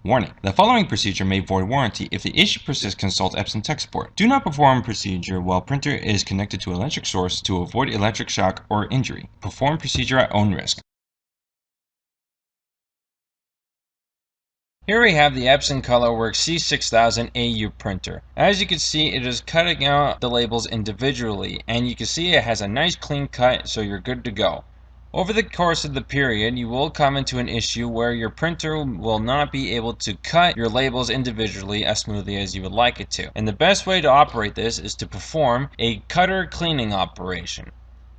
Warning: the following procedure may void warranty. If the issue persists, consult Epson tech support. Do not perform procedure while printer is connected to electric source to avoid electric shock or injury. Perform procedure at own risk. Here we have the Epson Colorworks C6000 AU printer. As you can see, it is cutting out the labels individually, and you can see it has a nice clean cut, so you're good to go. Over the course of the period, you will come into an issue where your printer will not be able to cut your labels individually as smoothly as you would like it to. And the best way to operate this is to perform a cutter cleaning operation.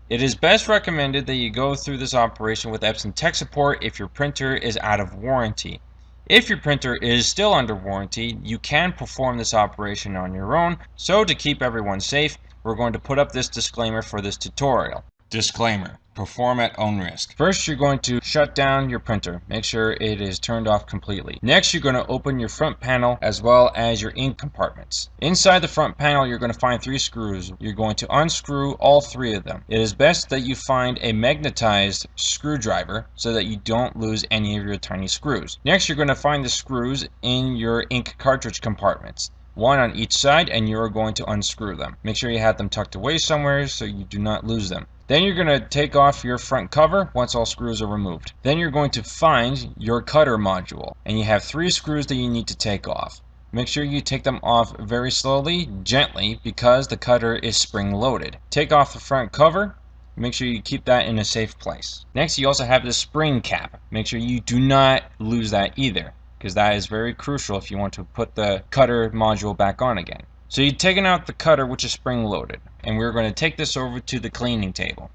It is best recommended that you go through this operation with Epson tech support if your printer is out of warranty. If your printer is still under warranty, you can perform this operation on your own. So to keep everyone safe, we're going to put up this disclaimer for this tutorial. Disclaimer: perform at own risk. First, you're going to shut down your printer. Make sure it is turned off completely. Next, you're going to open your front panel as well as your ink compartments. Inside the front panel, you're going to find 3 screws. You're going to unscrew all 3 of them. It is best that you find a magnetized screwdriver so that you don't lose any of your tiny screws. Next, you're going to find the screws in your ink cartridge compartments. 1 on each side, and you're going to unscrew them. Make sure you have them tucked away somewhere so you do not lose them. Then you're going to take off your front cover once all screws are removed. Then you're going to find your cutter module, and you have 3 screws that you need to take off. Make sure you take them off very slowly, gently, because the cutter is spring loaded. Take off the front cover. Make sure you keep that in a safe place. Next, you also have the spring cap. Make sure you do not lose that either, because that is very crucial if you want to put the cutter module back on again. So you've taken out the cutter, which is spring loaded, and we're going to take this over to the cleaning table.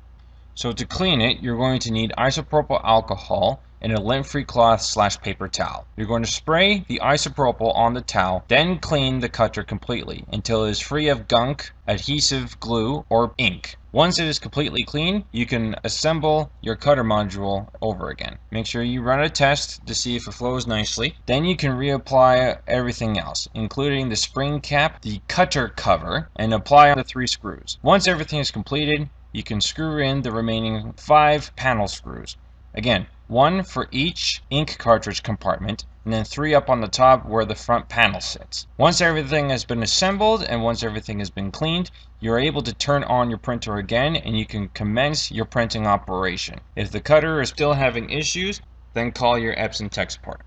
So to clean it, you're going to need isopropyl alcohol and a lint-free cloth / paper towel. You're going to spray the isopropyl on the towel, then clean the cutter completely until it is free of gunk, adhesive, glue, or ink. Once it is completely clean, you can assemble your cutter module over again. Make sure you run a test to see if it flows nicely. Then you can reapply everything else, including the spring cap, the cutter cover, and apply the 3 screws. Once everything is completed, you can screw in the remaining 5 panel screws. Again, 1 for each ink cartridge compartment, and then 3 up on the top where the front panel sits. Once everything has been assembled and once everything has been cleaned, you're able to turn on your printer again and you can commence your printing operation. If the cutter is still having issues, then call your Epson tech support.